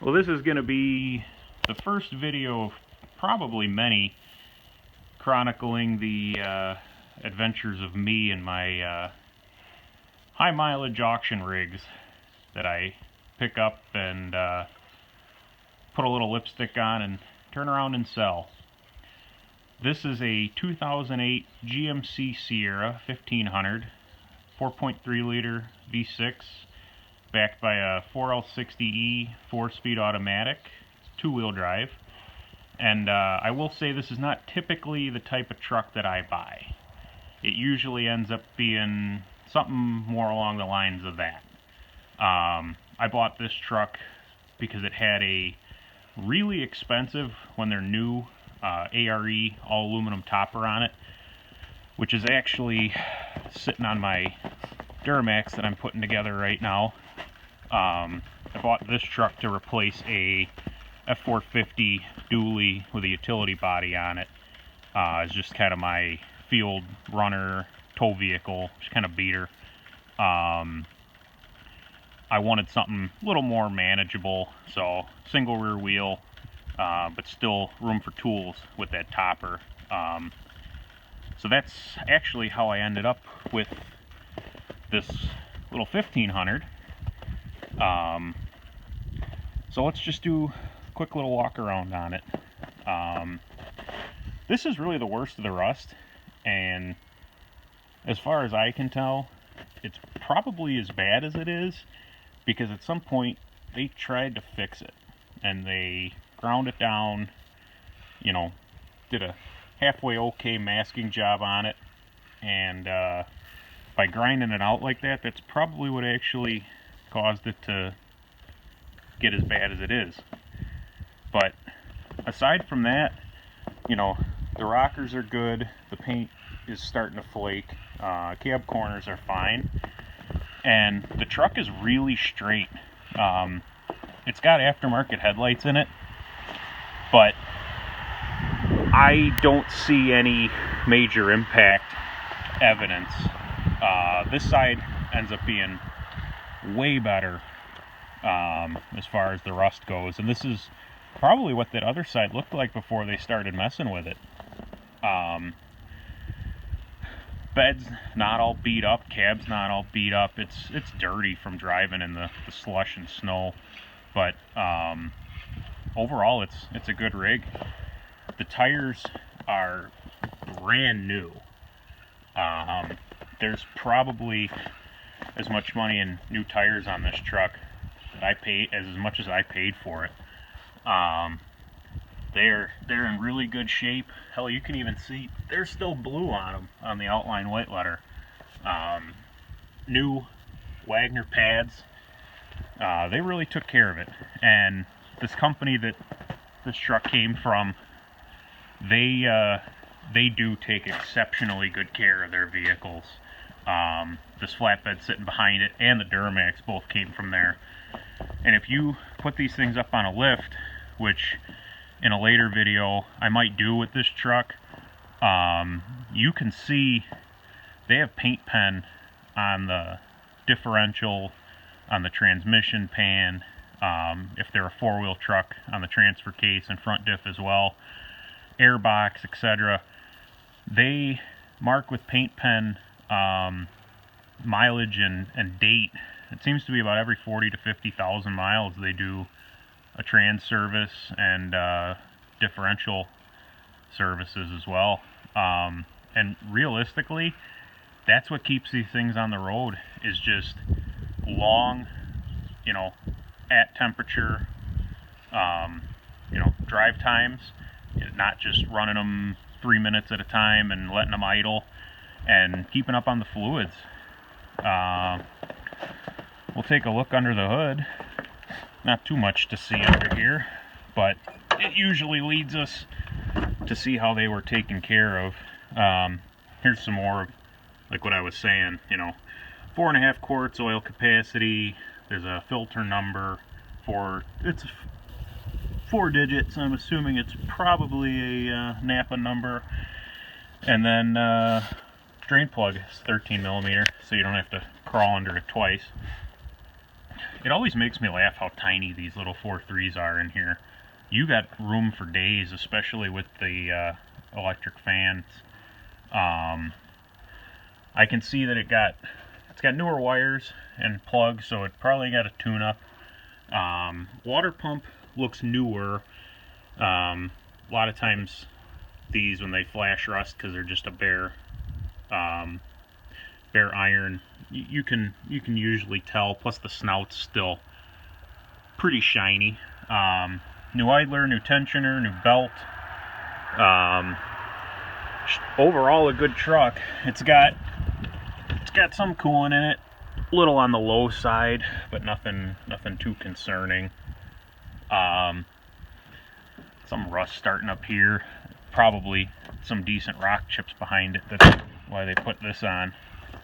Well, this is going to be the first video of probably many chronicling the adventures of me and my high mileage auction rigs that I pick up and put a little lipstick on and turn around and sell. This is a 2008 GMC Sierra 1500 4.3 liter V6 backed by a 4L60E 4-speed automatic, 2-wheel drive. And I will say this is not typically the type of truck that I buy. It usually ends up being something more along the lines of that. I bought this truck because it had a really expensive, when they're new, ARE all aluminum topper on it, which is actually sitting on my Duramax that I'm putting together right now. I bought this truck to replace a F450 dually with a utility body on it. It's just kind of my field runner tow vehicle, just kind of beater. I wanted something a little more manageable, so single rear wheel, but still room for tools with that topper. So that's actually how I ended up with this little 1500. So let's just do a quick little walk around on it. This is really the worst of the rust, and as far as I can tell, it's probably as bad as it is, because at some point they tried to fix it and they ground it down, you know, did a halfway okay masking job on it, and by grinding it out like that, that's probably what actually caused it to get as bad as it is. But aside from that, you know, the rockers are good, the paint is starting to flake, cab corners are fine, and the truck is really straight. It's got aftermarket headlights in it, but I don't see any major impact evidence. This side ends up being way better as far as the rust goes, and this is probably what that other side looked like before they started messing with it. Bed's not all beat up, cab's not all beat up. It's dirty from driving in the slush and snow, but overall it's a good rig. The tires are brand new. There's probably as much money in new tires on this truck that I paid as much as I paid for it. They're in really good shape. Hell, you can even see there's still blue on them on the outline white letter. New Wagner pads. They really took care of it. And this company that this truck came from, they do take exceptionally good care of their vehicles. This flatbed sitting behind it and the Duramax both came from there. And if you put these things up on a lift, which in a later video I might do with this truck, you can see they have paint pen on the differential, on the transmission pan, if they're a four-wheel truck, on the transfer case and front diff as well, airbox, etc. They mark with paint pen mileage and date. It seems to be about every 40 to 50,000 miles they do a trans service and differential services as well. And realistically, that's what keeps these things on the road, is just long, you know, at temperature, you know, drive times, not just running them 3 minutes at a time and letting them idle, and keeping up on the fluids. We'll take a look under the hood. Not too much to see under here, but it usually leads us to see how they were taken care of. Here's some more, like what I was saying, you know, 4.5 quarts oil capacity. There's a filter number for, it's 4 digits. I'm assuming it's probably a Napa number. And then drain plug is 13 millimeter, so you don't have to crawl under it twice. it always makes me laugh how tiny these little 4.3s are in here. You got room for days, especially with the electric fans. I can see that it's got newer wires and plugs, so it probably got a tune-up. Water pump looks newer. A lot of times these, when they flash rust because they're just a bare iron, you can usually tell. Plus the snout's still pretty shiny. New idler, new tensioner, new belt. Overall a good truck. It's got some coolant in it, a little on the low side, but nothing too concerning. Some rust starting up here, probably some decent rock chips behind it. That's why they put this on.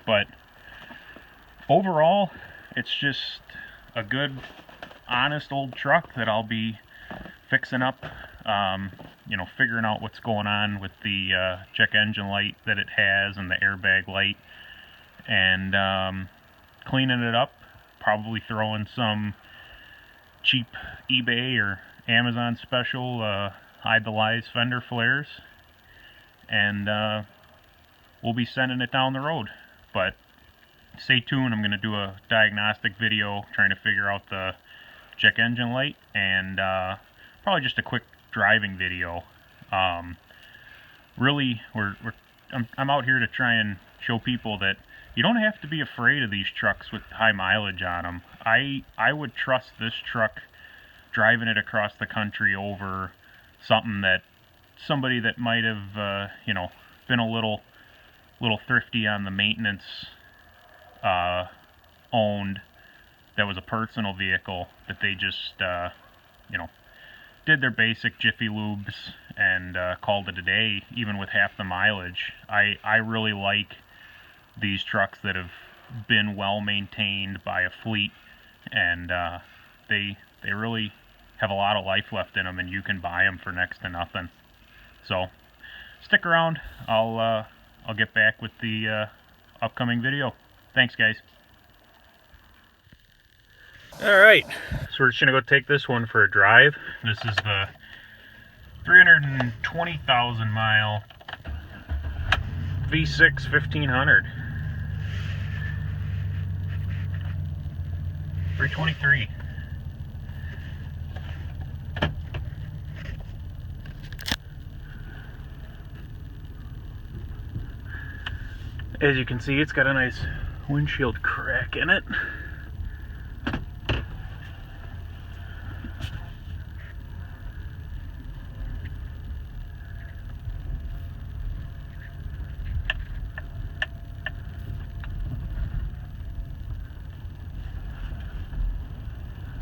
But overall, it's just a good, honest old truck that I'll be fixing up, figuring out what's going on with the check engine light that it has and the airbag light, and cleaning it up, probably throwing some cheap eBay or Amazon special hide the lies fender flares, and we'll be sending it down the road. But stay tuned. I'm going to do a diagnostic video trying to figure out the check engine light, and probably just a quick driving video. Really, I'm out here to try and show people that you don't have to be afraid of these trucks with high mileage on them. I would trust this truck driving it across the country over somebody that might have been a little thrifty on the maintenance, owned, that was a personal vehicle that they just did their basic Jiffy Lubes and called it a day, even with half the mileage. I really like these trucks that have been well maintained by a fleet, and they really have a lot of life left in them, and you can buy them for next to nothing. So stick around. I'll get back with the upcoming video. Thanks, guys. Alright, so we're just going to go take this one for a drive. This is the 320,000 mile V6 1500. 323. As you can see, it's got a nice windshield crack in it.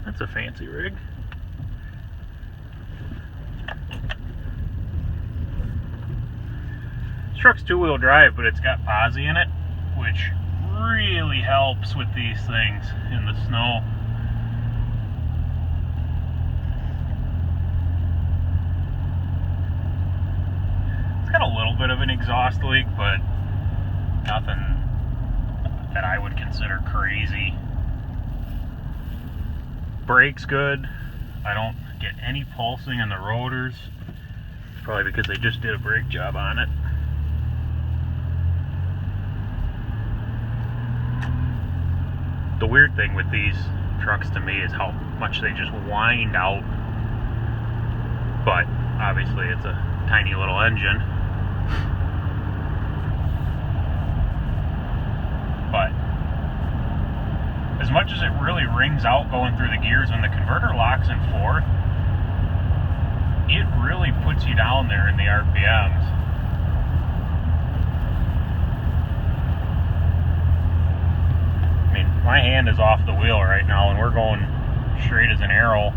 That's a fancy rig. This truck's two-wheel drive, but it's got posi in it, which really helps with these things in the snow. It's got a little bit of an exhaust leak, but nothing that I would consider crazy. Brake's good. I don't get any pulsing in the rotors. Probably because they just did a brake job on it. The weird thing with these trucks to me is how much they just wind out. But obviously it's a tiny little engine. But as much as it really rings out going through the gears, when the converter locks in fourth, it really puts you down there in the RPMs. I mean, my hand is off the wheel right now and we're going straight as an arrow.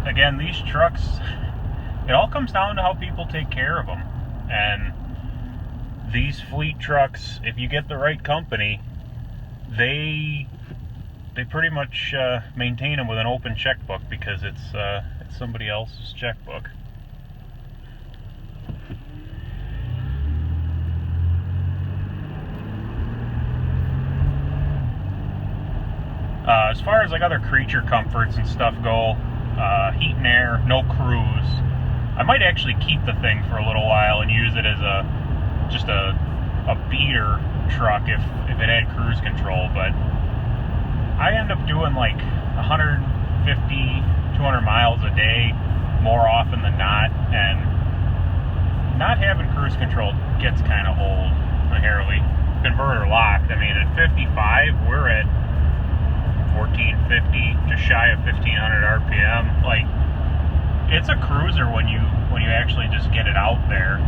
Again, these trucks, it all comes down to how people take care of them. And these fleet trucks, if you get the right company, they pretty much maintain them with an open checkbook, because it's somebody else's checkbook. As far as like other creature comforts and stuff go, heat and air, no cruise. I might actually keep the thing for a little while and use it as just a beater truck if it had cruise control, but I end up doing like 150, 200 miles a day more often than not, and not having cruise control gets kind of old. The Harley converter locked. I mean, at 55, we're at 1450, just shy of 1500 RPM. Like, it's a cruiser when you actually just get it out there.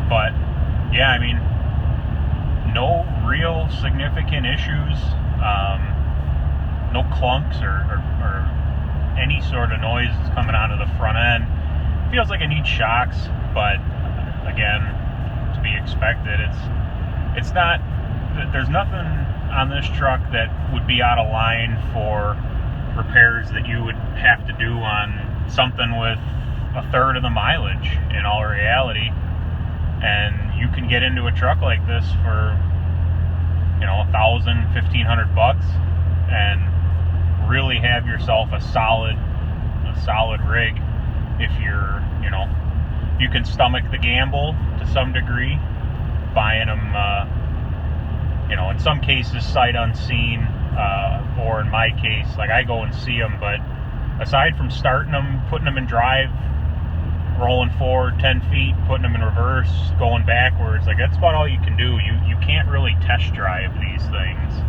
But yeah, I mean, no real significant issues, no clunks or any sort of noise coming out of the front end. Feels like it needs shocks, but again, to be expected. It's not, there's nothing on this truck that would be out of line for repairs that you would have to do on something with a third of the mileage in all reality. And you can get into a truck like this for, you know, $1,000, $1,500 and really have yourself a solid rig if you're, you know, you can stomach the gamble to some degree, buying them, you know, in some cases sight unseen, or in my case, like I go and see them, but aside from starting them, putting them in drive, rolling forward 10 feet, putting them in reverse, going backwards, like that's about all you can do. You can't really test drive these things.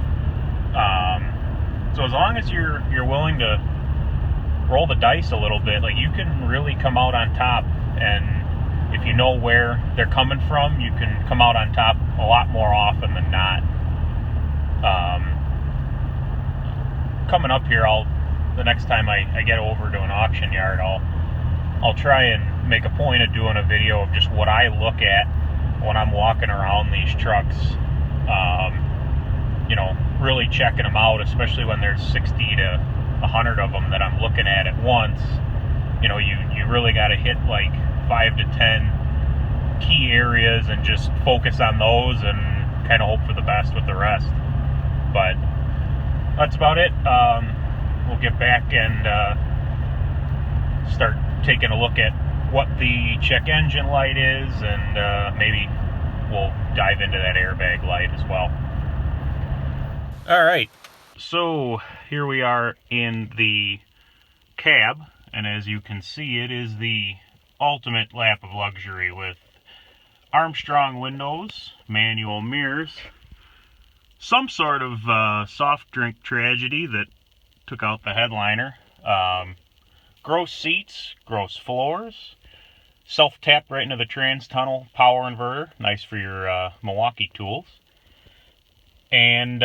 So as long as you're willing to roll the dice a little bit, like you can really come out on top, and if you know where they're coming from, you can come out on top a lot more often than not. Coming up here, the next time I get over to an auction yard, I'll try and make a point of doing a video of just what I look at when I'm walking around these trucks. You know, really checking them out, especially when there's 60 to 100 of them that I'm looking at once. You know, you really got to hit like 5 to 10 key areas and just focus on those and kind of hope for the best with the rest. But that's about it. We'll get back and start taking a look at what the check engine light is, and maybe we'll dive into that airbag light as well. Alright, so here we are in the cab, and as you can see, it is the ultimate lap of luxury with Armstrong windows, manual mirrors, some sort of soft drink tragedy that took out the headliner, gross seats, gross floors, self-tap right into the trans tunnel power inverter, nice for your Milwaukee tools. And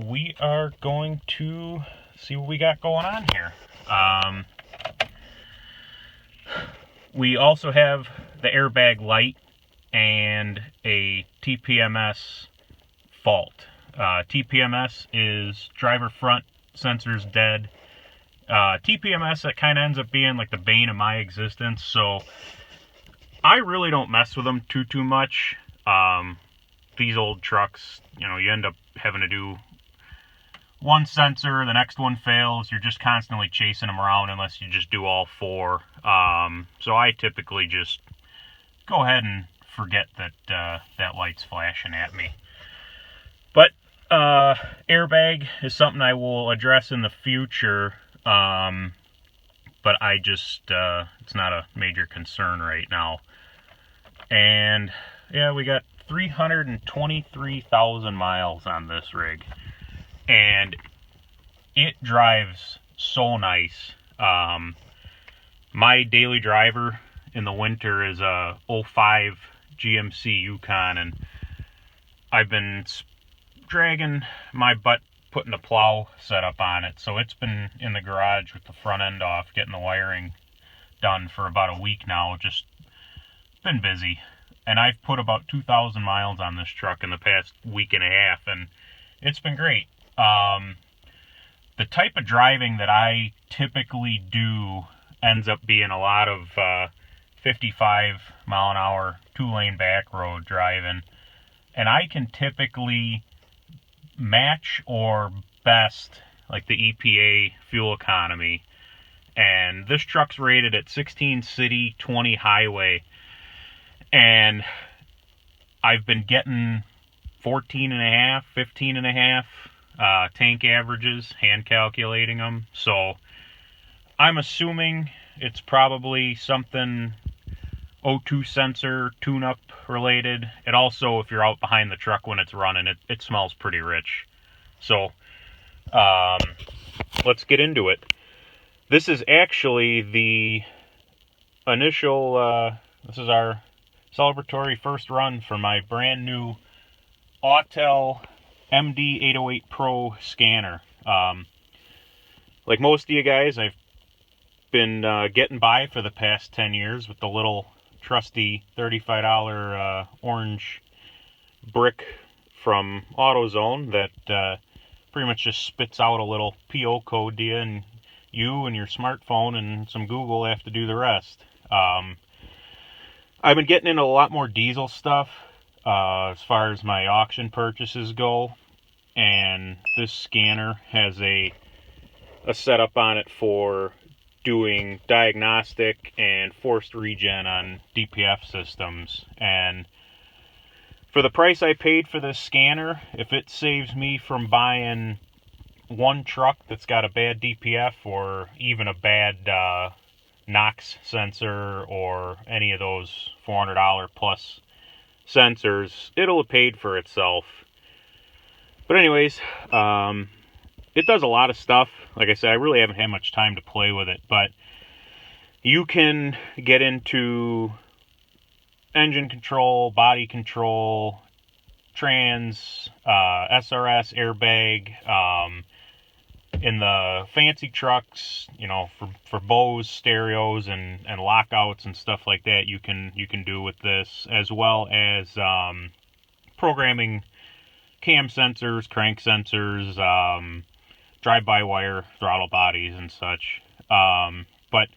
we are going to see what we got going on here. We also have the airbag light and a TPMS fault. TPMS is driver front sensors dead. TPMS, that kind of ends up being like the bane of my existence, so I really don't mess with them too much. These old trucks, you know, you end up having to do one sensor, the next one fails, you're just constantly chasing them around unless you just do all four. So I typically just go ahead and forget that that light's flashing at me. But airbag is something I will address in the future, but I just, it's not a major concern right now. And yeah, we got 323,000 miles on this rig, and it drives so nice. My daily driver in the winter is a 05 GMC Yukon, and I've been dragging my butt putting a plow setup on it, so it's been in the garage with the front end off, getting the wiring done for about a week now. Just been busy. And I've put about 2,000 miles on this truck in the past week and a half, and it's been great. The type of driving that I typically do ends up being a lot of 55 mile an hour, 2-lane back road driving. And I can typically match or best like the EPA fuel economy. And this truck's rated at 16 city, 20 highway. And I've been getting 14 and a half, 15 and a half tank averages, hand calculating them. So I'm assuming it's probably something O2 sensor tune-up related. It also, if you're out behind the truck when it's running, it smells pretty rich. So let's get into it. This is actually the initial, this is our celebratory first run for my brand new Autel MD808 Pro scanner. Like most of you guys, I've been getting by for the past 10 years with the little trusty $35 orange brick from AutoZone that pretty much just spits out a little PO code to you, and you and your smartphone and some Google have to do the rest. I've been getting into a lot more diesel stuff as far as my auction purchases go, and this scanner has a setup on it for doing diagnostic and forced regen on DPF systems. And for the price I paid for this scanner, if it saves me from buying one truck that's got a bad DPF or even a bad NOx sensor or any of those $400 plus sensors, it'll have paid for itself. But anyways, it does a lot of stuff. Like I said, I really haven't had much time to play with it, but you can get into engine control, body control, trans, SRS, airbag. In the fancy trucks, you know, for Bose stereos and lockouts and stuff like that, you can do with this, as well as programming cam sensors, crank sensors, drive-by-wire throttle bodies and such. But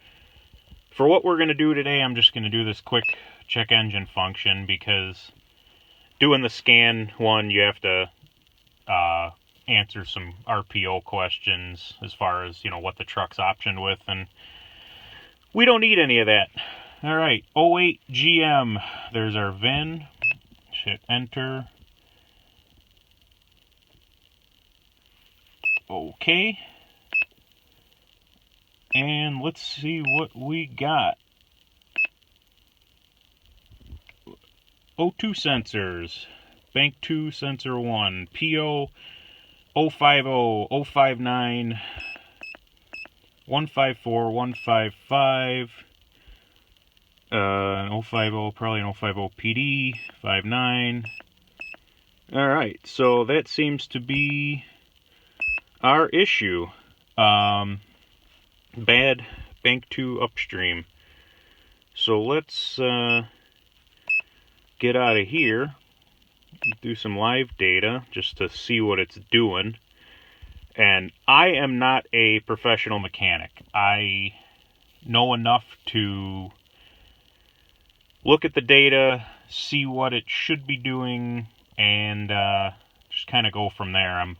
for what we're going to do today, I'm just going to do this quick check engine function, because doing the scan one, you have to answer some RPO questions as far as, you know, what the truck's optioned with, and we don't need any of that. All right, 08 GM. There's our VIN. Hit enter. Okay. And let's see what we got. O2 sensors. Bank 2 sensor 1. PO 050, 059, 154, 155, 050, probably an 050 PD, 59. Alright, so that seems to be our issue. Bad Bank 2 upstream. So let's get out of here, do some live data just to see what it's doing. And I am not a professional mechanic. I know enough to look at the data, see what it should be doing, and just kind of go from there. I'm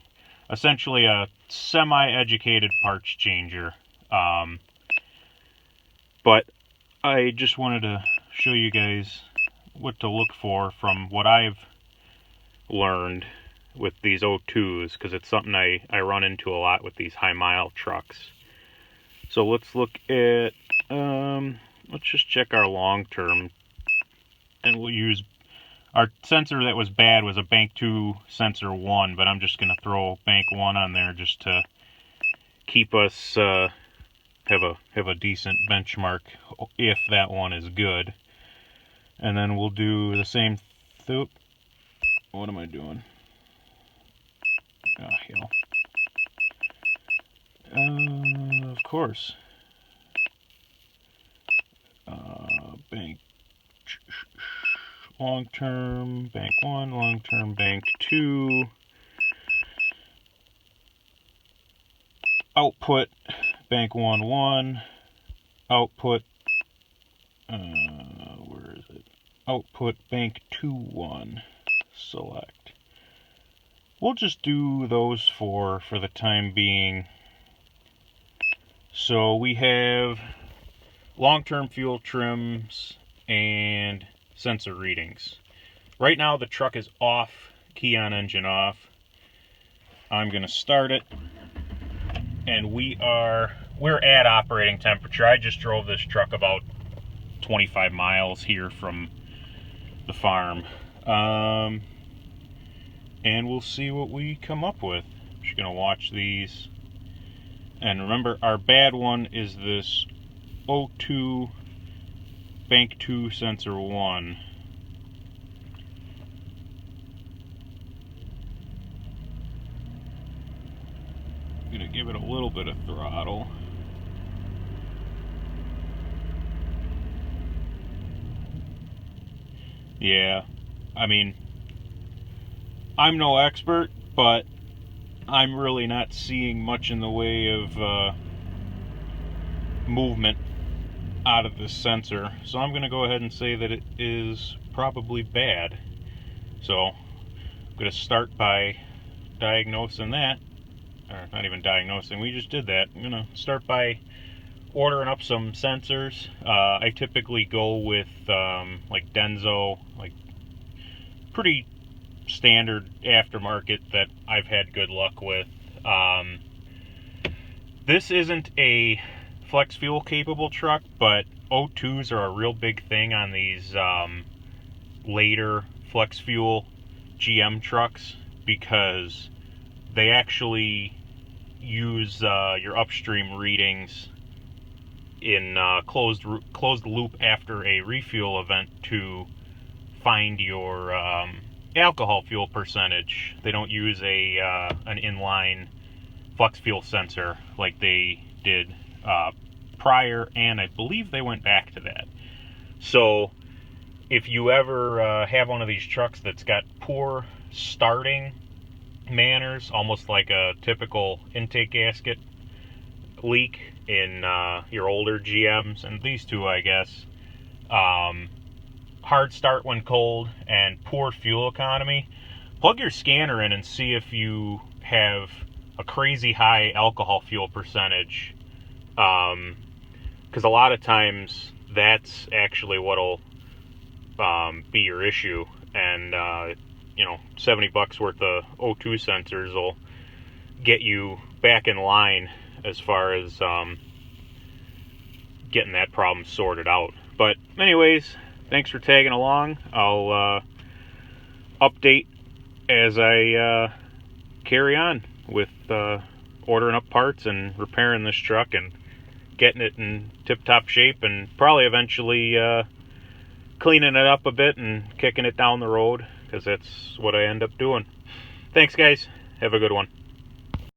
essentially a semi-educated parts changer. But I just wanted to show you guys what to look for from what I've learned with these O2s, because it's something I run into a lot with these high mile trucks. So let's look at, let's just check our long term, and we'll use our sensor that was bad was a Bank 2 sensor 1, but I'm just going to throw Bank 1 on there just to keep us have a decent benchmark if that one is good. And then we'll do the same. What am I doing? Oh, hell. Of course. Bank long term, Bank 1, long term, Bank 2. Output, Bank 1, 1. Output, where is it? Output, Bank 2, 1. Select. we'll just do those for the time being. So we have long-term fuel trims and sensor readings. Right now the truck is off, key on, engine off. I'm gonna start it, and we're at operating temperature. I just drove this truck about 25 miles here from the farm, and we'll see what we come up with. I'm just gonna watch these, and remember, our bad one is this O2 Bank 2 sensor 1. I'm gonna give it a little bit of throttle. Yeah, I mean, I'm no expert, but I'm really not seeing much in the way of movement out of this sensor, so I'm going to go ahead and say that it is probably bad. So I'm going to start by diagnosing that, or not even diagnosing, we just did that. I'm going to start by ordering up some sensors. I typically go with like Denso, like pretty standard aftermarket that I've had good luck with. This isn't a flex fuel capable truck, but O2s are a real big thing on these later flex fuel GM trucks, because they actually use your upstream readings in closed loop after a refuel event to find your alcohol fuel percentage. They don't use an inline flex fuel sensor like they did prior, and I believe they went back to that. So if you ever have one of these trucks that's got poor starting manners, almost like a typical intake gasket leak in your older GMs, and these two, I guess, hard start when cold and poor fuel economy, plug your scanner in and see if you have a crazy high alcohol fuel percentage, because a lot of times that's actually what'll be your issue. And you know, $70 worth of O2 sensors will get you back in line as far as getting that problem sorted out. But anyways, thanks for tagging along. I'll update as I carry on with ordering up parts and repairing this truck and getting it in tip-top shape, and probably eventually cleaning it up a bit and kicking it down the road, because that's what I end up doing. Thanks, guys. Have a good one.